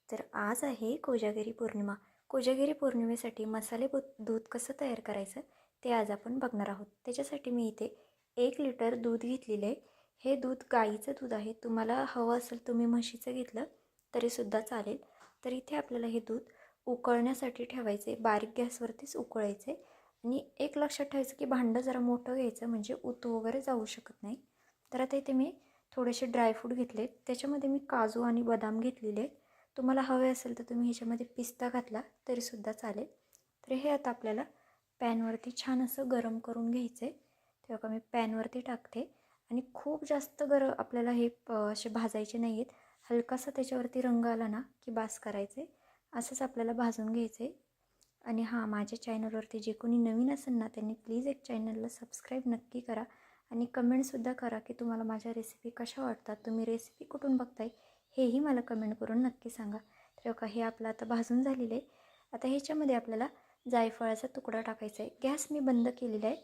तर आज आहे कोजागिरी पौर्णिमा. कोजागिरी पौर्णिमेसाठी मसाले दूध कसं तयार करायचं ते आज आपण बघणार आहोत. त्याच्यासाठी मी इथे 1 लिटर दूध घेतलेलं आहे. हे दूध गाईचं दूध आहे. तुम्हाला हवं असेल तुम्ही म्हशीचं घेतलं तरीसुद्धा चालेल. तर इथे आपल्याला हे दूध उकळण्यासाठी ठेवायचे, बारीक गॅसवरतीच उकळायचे. आणि एक लक्षात ठेवायचं की भांडं जरा मोठं घ्यायचं म्हणजे उतू वगैरे जाऊ शकत नाही. तर आता इथे मी थोडेसे ड्रायफ्रूट घेतले, त्याच्यामध्ये मी काजू आणि बदाम घेतलेले. तुम्हाला हवे असेल तर तुम्ही ह्याच्यामध्ये पिस्ता घातला तरीसुद्धा चालेल. तर हे आता आपल्याला पॅनवरती छान असं गरम करून घ्यायचं आहे. तेव्हा मी पॅनवरती टाकते आणि खूप जास्त आपल्याला हे असे भाजायचे नाही आहेत. हलकासा त्याच्यावरती रंग आला ना की बास करायचे. असंच आपल्याला भाजून घ्यायचं आहे. आणि हां, माझ्या चॅनलवरती जे कोणी नवीन असेल ना त्यांनी प्लीज एक चॅनलला सबस्क्राईब नक्की करा आणि कमेंटसुद्धा करा की तुम्हाला माझ्या रेसिपी कशा वाटतात, तुम्ही रेसिपी कुठून बघताय हेही मला कमेंट करून नक्की सांगा. तर का हे आपलं आता भाजून झालेलं आहे. आता ह्याच्यामध्ये आपल्याला जायफळाचा तुकडा टाकायचा आहे. गॅस मी बंद केलेला आहे.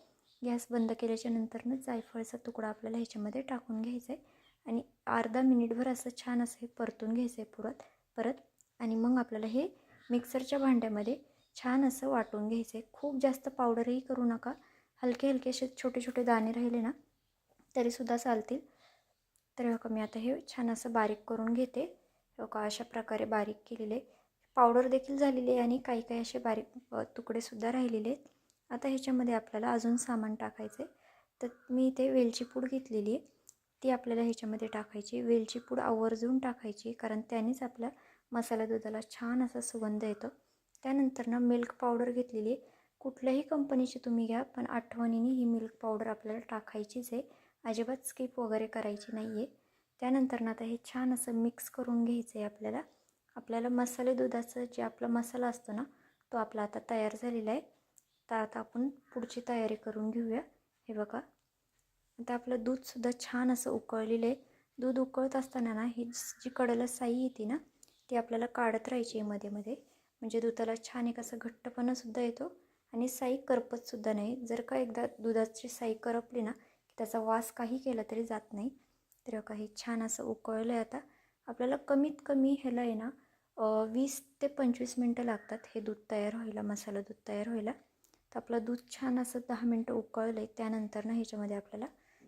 गॅस बंद केल्याच्या नंतरनं जायफळाचा तुकडा आपल्याला ह्याच्यामध्ये टाकून घ्यायचा आहे आणि अर्धा मिनिटभर असं छान असं हे परतून घ्यायचं आहे परत. आणि मग आपल्याला हे मिक्सरच्या भांड्यामध्ये छान असं वाटून घ्यायचं आहे. खूप जास्त पावडरही करू नका. हलके हलके असे छोटे छोटे दाणे राहिले ना तरीसुद्धा चालतील. तर हो का मी आता हे छान असं बारीक करून घेते. हो का अशा प्रकारे बारीक केलेले पावडर देखील झालेली आहे आणि काही काही असे बारीक तुकडेसुद्धा राहिलेले आहेत. आता ह्याच्यामध्ये आपल्याला अजून सामान टाकायचं आहे. तर मी इथे वेलची पूड घेतलेली आहे, ती आपल्याला ह्याच्यामध्ये टाकायची. वेलची पूड आवर्जून टाकायची कारण त्यानेच आपल्या मसाला दुधाला छान असा सुगंध येतो. त्यानंतर ना मिल्क पावडर घेतलेली आहे. कुठल्याही कंपनीची तुम्ही घ्या, पण आठवणीने ही मिल्क पावडर आपल्याला टाकायचीच आहे. अजिबात स्किप वगैरे करायची नाही आहे. त्यानंतर ना आता हे छान असं मिक्स करून घ्यायचं आहे आपल्याला मसाले दुधाचं जे आपला मसाला असतो ना तो आपला आता तयार झालेला आहे. तर आता आपण पुढची तयारी करून घेऊया. हे बघा आता आपलं दूधसुद्धा छान असं उकळलेलं आहे. दूध उकळत असताना ना ही जी कडेला साई येते ना ती आपल्याला काढत राहायची आहे मध्ये मध्ये, म्हणजे दुधाला छान एक असं घट्टपणासुद्धा येतो आणि साई करपतसुद्धा नाही. जर का एकदा दुधाची साई करपली ना की त्याचा वास काही केला तरी जात नाही. तर काही छान असं उकळलं आहे. आता आपल्याला कमीत कमी ह्याला आहे ना 20 ते 25 मिनटं लागतात हे दूध तयार व्हायला, मसाला दूध तयार व्हायला. तर आपलं दूध छान असं 10 मिनटं उकळलं आहे. त्यानंतर ना ह्याच्यामध्ये आपल्याला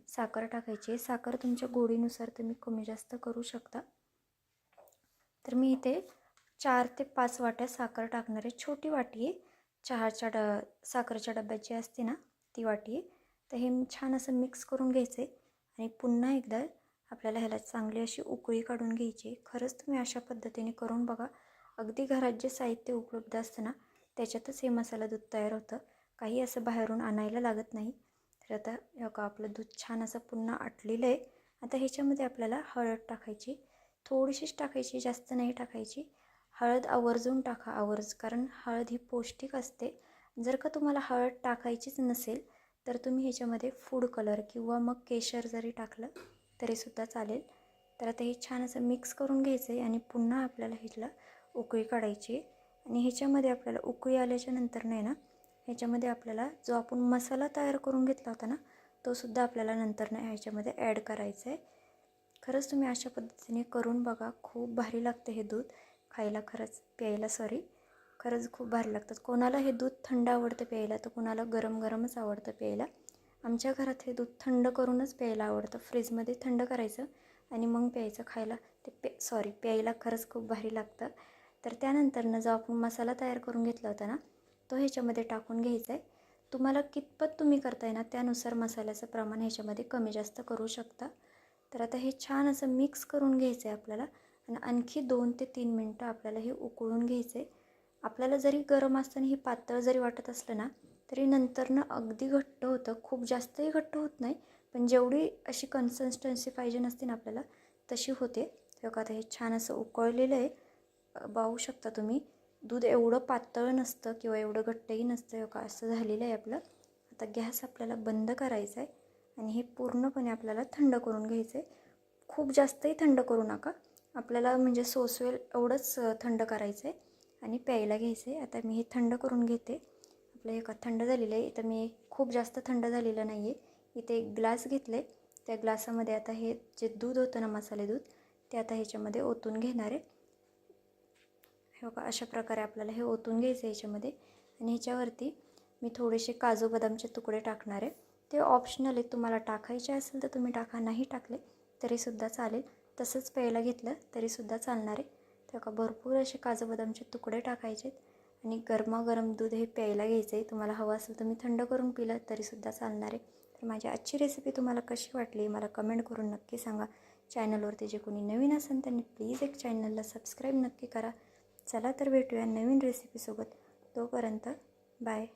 साखर टाकायची आहे. साखर तुमच्या गोडीनुसार तुम्ही कमी जास्त करू शकता. तर मी इथे 4 ते 5 वाट्या साखर टाकणार आहे. छोटी वाटी आहे, साखरेच्या डब्यात जी असते ना ती वाटी आहे. तर हे छान असं मिक्स करून घ्यायचं आहे आणि पुन्हा एकदा आपल्याला ह्याला चांगली अशी उकळी काढून घ्यायची. खरंच तुम्ही अशा पद्धतीने करून बघा. अगदी घरात जे साहित्य उपलब्ध असतं ना त्याच्यातच हे मसाला दूध तयार होतं. काही असं बाहेरून आणायला लागत नाही. तर आता का आपलं दूध छान असं पुन्हा आटलेलं आहे. आता ह्याच्यामध्ये आपल्याला हळद टाकायची, थोडीशीच टाकायची, जास्त नाही टाकायची. हळद आवर्जून टाका, कारण हळद ही पौष्टिक असते. जर का तुम्हाला हळद टाकायचीच नसेल तर तुम्ही ह्याच्यामध्ये फूड कलर किंवा मग केशर जरी टाकलं तरीसुद्धा चालेल. तर आता हे छान असं मिक्स करून घ्यायचं आहे आणि पुन्हा आपल्याला ह्याला उकळी काढायची. आणि ह्याच्यामध्ये आपल्याला उकळी आल्याच्या नंतर नाही ना ह्याच्यामध्ये आपल्याला जो आपण मसाला तयार करून घेतला होता ना तोसुद्धा आपल्याला नंतर ना ह्याच्यामध्ये ॲड करायचा आहे. खरंच तुम्ही अशा पद्धतीने करून बघा. खूप भारी लागतं हे दूध खायला, खरंच खूप भारी लागतात. कोणाला हे दूध थंड आवडतं प्यायला तर कोणाला गरम गरमच आवडतं प्यायला. आमच्या घरात हे दूध थंड करूनच प्यायला आवडतं. फ्रीजमध्ये थंड करायचं आणि मग प्यायचं. खायला प्यायला खरंच खूप भारी लागतं. तर त्यानंतरनं जो आपण मसाला तयार करून घेतला होता ना तो ह्याच्यामध्ये टाकून घ्यायचा आहे. तुम्हाला कितपत तुम्ही करताय ना त्यानुसार मसाल्याचं प्रमाण ह्याच्यामध्ये कमी जास्त करू शकता. तर आता हे छान असं मिक्स करून घ्यायचं आहे आपल्याला आणि आणखी 2 ते 3 मिनटं आपल्याला हे उकळून घ्यायचं आहे. आपल्याला जरी गरम असताना हे पातळ जरी वाटत असलं ना तरी नंतरनं अगदी घट्ट होतं. खूप जास्तही घट्ट होत नाही, पण जेवढी अशी कन्सिस्टन्सी पाहिजे नसते ना आपल्याला तशी होते. तेव्हा आता हे छान असं उकळलेलं आहे. पाहू शकता तुम्ही. दूध एवढं पातळ नसतं किंवा एवढं घट्टही नसतं. का असं झालेलं आहे आपलं. आता गॅस आपल्याला बंद करायचा आहे आणि हे पूर्णपणे आपल्याला थंड करून घ्यायचं आहे. खूप जास्तही थंड करू नका. आपल्याला म्हणजे सोसवेल एवढंच थंड करायचं आहे आणि प्यायला घ्यायचं आहे. आता मी हे थंड करून घेते. आपलं हे थंड झालेलं आहे. इथं मी खूप जास्त थंड झालेलं नाही आहे. इथे एक ग्लास घेतले. त्या ग्लासामध्ये आता हे जे दूध होतं ना मसाले दूध ते आता ह्याच्यामध्ये ओतून घेणार आहे. हे बघा अशा प्रकारे आपल्याला हे ओतून घ्यायचं याच्यामध्ये. आणि ह्याच्यावरती मी थोडेसे काजू बदामचे तुकडे टाकणार आहे. ते ऑप्शनल आहे, तुम्हाला टाकायचे असेल तर तुम्ही टाका, नाही टाकले तरीसुद्धा चालेल. तसंच प्यायला घेतलं तरीसुद्धा चालणार आहे. तर का भरपूर असे काजू बदामचे तुकडे टाकायचे आणि गरमागरम दूध हे प्यायला घ्यायचं आहे. तुम्हाला हवं असेल तर मी थंड करून पिलं तरीसुद्धा चालणार आहे. तर माझी आजची रेसिपी तुम्हाला कशी वाटली मला कमेंट करून नक्की सांगा. चॅनलवरती जे कोणी नवीन असेल त्यांनी प्लीज एक चॅनलला सबस्क्राईब नक्की करा. चला तर भेटूया नवीन रेसिपीसोबत. तोपर्यंत बाय.